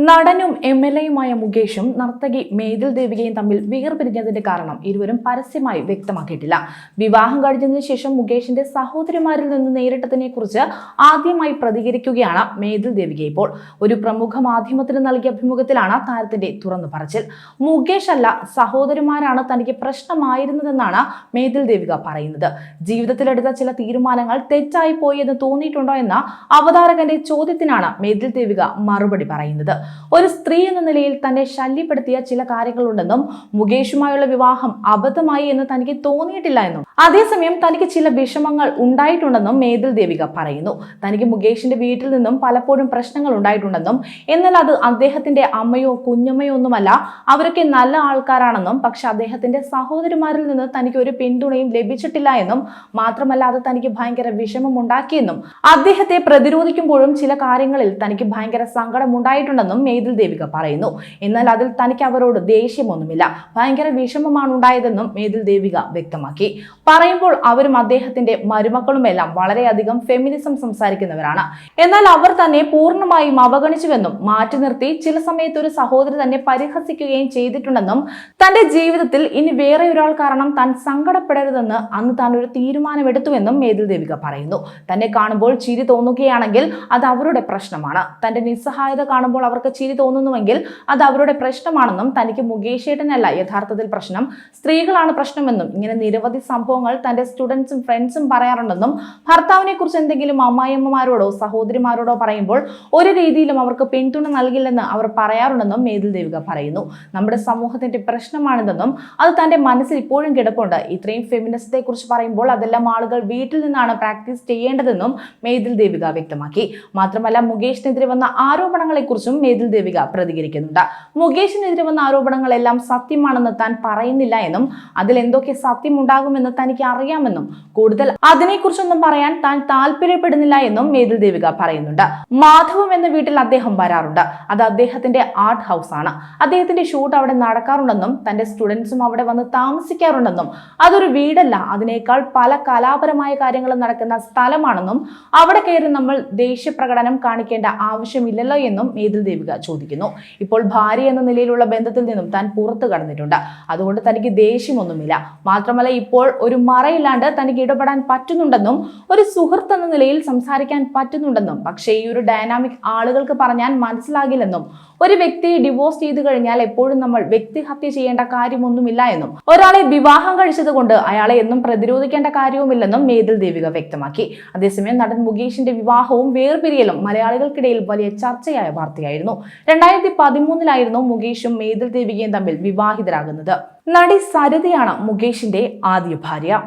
നടനും MLA-യുമായ മുകേഷും നർത്തകി മേതിൽ ദേവികയും തമ്മിൽ വേർപിരിഞ്ഞതിന്റെ കാരണം ഇരുവരും പരസ്യമായി വ്യക്തമാക്കിയിട്ടില്ല. വിവാഹം കഴിഞ്ഞതിനു ശേഷം മുകേഷിന്റെ സഹോദരിമാരിൽ നിന്ന് നേരിട്ടതിനെക്കുറിച്ച് ആദ്യമായി പ്രതികരിക്കുകയാണ് മേതിൽ ദേവിക. ഇപ്പോൾ ഒരു പ്രമുഖ മാധ്യമത്തിന് നൽകിയ അഭിമുഖത്തിലാണ് താരത്തിന്റെ തുറന്നു പറച്ചിൽ. മുകേഷ് അല്ല, സഹോദരിമാരാണ് തനിക്ക് പ്രശ്നമായിരുന്നതെന്നാണ് മേതിൽ ദേവിക പറയുന്നത്. ജീവിതത്തിലെടുത്ത ചില തീരുമാനങ്ങൾ തെറ്റായി പോയി എന്ന് തോന്നിയിട്ടുണ്ടോ എന്ന അവതാരകന്റെ ചോദ്യത്തിനാണ് മേതിൽ ദേവിക മറുപടി പറയുന്നത്. ഒരു സ്ത്രീ എന്ന നിലയിൽ തന്നെ ശല്യപ്പെടുത്തിയ ചില കാര്യങ്ങളുണ്ടെന്നും മുകേഷുമായുള്ള വിവാഹം അബദ്ധമായി എന്ന് തനിക്ക് തോന്നിയിട്ടില്ല എന്നും അതേസമയം തനിക്ക് ചില വിഷമങ്ങൾ ഉണ്ടായിട്ടുണ്ടെന്നും മേതിൽ ദേവിക പറയുന്നു. തനിക്ക് മുകേഷിന്റെ വീട്ടിൽ നിന്നും പലപ്പോഴും പ്രശ്നങ്ങൾ ഉണ്ടായിട്ടുണ്ടെന്നും എന്നാൽ അത് അദ്ദേഹത്തിന്റെ അമ്മയോ കുഞ്ഞമ്മയോ ഒന്നുമല്ല, അവരൊക്കെ നല്ല ആൾക്കാരാണെന്നും പക്ഷെ അദ്ദേഹത്തിന്റെ സഹോദരിമാരിൽ നിന്ന് തനിക്ക് ഒരു പിന്തുണയും ലഭിച്ചിട്ടില്ല എന്നും മാത്രമല്ല അത് തനിക്ക് ഭയങ്കര വിഷമം ഉണ്ടാക്കിയെന്നും അദ്ദേഹത്തെ പ്രതിരോധിക്കുമ്പോഴും ചില കാര്യങ്ങളിൽ തനിക്ക് ഭയങ്കര സങ്കടം ഉണ്ടായിട്ടുണ്ടെന്നും മേതിൽ ദേവിക പറയുന്നു. എന്നാൽ അതിൽ തനിക്ക് അവരോട് ദേഷ്യമൊന്നുമില്ല, ഭയങ്കര വിഷമമാണ് ഉണ്ടായതെന്നും മേതിൽ ദേവിക വ്യക്തമാക്കി. പറയുമ്പോൾ അവരും അദ്ദേഹത്തിന്റെ മരുമക്കളുമെല്ലാം വളരെയധികം ഫെമിനിസം സംസാരിക്കുന്നവരാണ്. എന്നാൽ അവർ തന്നെ പൂർണ്ണമായും അവഗണിച്ചുവെന്നും മാറ്റി നിർത്തി ചില സമയത്ത് ഒരു സഹോദരി തന്നെ പരിഹസിക്കുകയും ചെയ്തിട്ടുണ്ടെന്നും തന്റെ ജീവിതത്തിൽ ഇനി വേറെ ഒരാൾ കാരണം താൻ സങ്കടപ്പെടരുതെന്ന് അന്ന് താൻ ഒരു തീരുമാനമെടുത്തുവെന്നും മേതിൽ ദേവിക പറയുന്നു. തന്നെ കാണുമ്പോൾ ചിരി തോന്നുകയാണെങ്കിൽ അത് അവരുടെ പ്രശ്നമാണ്. തന്റെ നിസ്സഹായത കാണുമ്പോൾ അവർക്ക് ചിരി തോന്നുന്നുവെങ്കിൽ അത് അവരുടെ പ്രശ്നമാണെന്നും തനിക്ക് മുകേഷേട്ടനല്ല യഥാർത്ഥത്തിൽ പ്രശ്നം, സ്ത്രീകളാണ് പ്രശ്നമെന്നും ഇങ്ങനെ നിരവധി സംഭവങ്ങൾ തന്റെ സ്റ്റുഡൻസും ഫ്രണ്ട്സും പറയാറുണ്ടെന്നും ഭർത്താവിനെ കുറിച്ച് എന്തെങ്കിലും അമ്മായിയമ്മമാരോടോ സഹോദരിമാരോടോ പറയുമ്പോൾ ഒരു രീതിയിലും അവർക്ക് പിന്തുണ നൽകില്ലെന്ന് അവർ പറയാറുണ്ടെന്നും മേതിൽ ദേവിക പറയുന്നു. നമ്മുടെ സമൂഹത്തിന്റെ പ്രശ്നമാണിതെന്നും അത് തന്റെ മനസ്സിൽ ഇപ്പോഴും കിടപ്പുണ്ട്. ഇത്രയും ഫെമിനിസത്തെ കുറിച്ച് പറയുമ്പോൾ അതെല്ലാം ആളുകൾ വീട്ടിൽ നിന്നാണ് പ്രാക്ടീസ് ചെയ്യേണ്ടതെന്നും മേതിൽ ദേവിക വ്യക്തമാക്കി. മാത്രമല്ല മുകേഷിനെതിരെ വന്ന ആരോപണങ്ങളെ കുറിച്ചും മേതിൽ ദേവിക പ്രതികരിക്കുന്നുണ്ട്. മുകേഷിനെതിരെ വന്ന ആരോപണങ്ങളെല്ലാം സത്യമാണെന്ന് താൻ പറയുന്നില്ല എന്നും അതിൽ എന്തൊക്കെ സത്യം ഉണ്ടാകുമെന്ന് തനിക്ക് അറിയാമെന്നും കൂടുതൽ അതിനെക്കുറിച്ചൊന്നും പറയാൻ താൻ താല്പര്യപ്പെടുന്നില്ല എന്നും മേതിൽ ദേവിക പറയുന്നുണ്ട്. മാധവം എന്ന വീട്ടിൽ അദ്ദേഹം വരാറുണ്ട്. അത് അദ്ദേഹത്തിന്റെ ആർട്ട് ഹൗസ് ആണ്. അദ്ദേഹത്തിന്റെ ഷൂട്ട് അവിടെ നടക്കാറുണ്ടെന്നും തന്റെ സ്റ്റുഡൻസും അവിടെ വന്ന് താമസിക്കാറുണ്ടെന്നും അതൊരു വീടല്ല, അതിനേക്കാൾ പല കലാപരമായ കാര്യങ്ങളും നടക്കുന്ന സ്ഥലമാണെന്നും അവിടെ കയറി നമ്മൾ ദേഷ്യപ്രകടനം കാണിക്കേണ്ട ആവശ്യമില്ലല്ലോ എന്നും മേതിൽ ദേവിക ചോദിക്കുന്നു. ഇപ്പോൾ ഭാര്യ എന്ന നിലയിലുള്ള ബന്ധത്തിൽ നിന്നും താൻ പുറത്തു കടന്നിട്ടുണ്ട്, അതുകൊണ്ട് തനിക്ക് ദേഷ്യമൊന്നുമില്ല. മാത്രമല്ല ഇപ്പോൾ ഒരു മറയില്ലാണ്ട് തനിക്ക് ഇടപെടാൻ പറ്റുന്നുണ്ടെന്നും ഒരു സുഹൃത്ത് എന്ന നിലയിൽ സംസാരിക്കാൻ പറ്റുന്നുണ്ടെന്നും പക്ഷേ ഈ ഒരു ഡൈനാമിക് ആളുകൾക്ക് പറഞ്ഞാൽ മനസ്സിലാകില്ലെന്നും ഒരു വ്യക്തിയെ ഡിവോഴ്സ് ചെയ്തു കഴിഞ്ഞാൽ എപ്പോഴും നമ്മൾ വ്യക്തിഹത്യ ചെയ്യേണ്ട കാര്യമൊന്നുമില്ല എന്നും ഒരാളെ വിവാഹം കഴിച്ചത് കൊണ്ട് അയാളെ എന്നും പ്രതിരോധിക്കേണ്ട കാര്യവുമില്ലെന്നും മേതിൽ ദേവിക വ്യക്തമാക്കി. അതേസമയം നടൻ മുകേഷിന്റെ വിവാഹവും വേർപിരിയലും മലയാളികൾക്കിടയിൽ വലിയ ചർച്ചയായ വാർത്തയായിരുന്നു. 2013 മുകേഷും മേതിൽ ദേവികയും തമ്മിൽ വിവാഹിതരാകുന്നത്. നടി സരിതയാണ് മുകേഷിന്റെ ആദ്യ ഭാര്യ.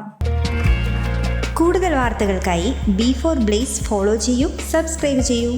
കൂടുതൽ വാർത്തകൾക്കായി B4 Blaze ഫോളോ ചെയ്യൂ, സബ്സ്ക്രൈബ് ചെയ്യൂ.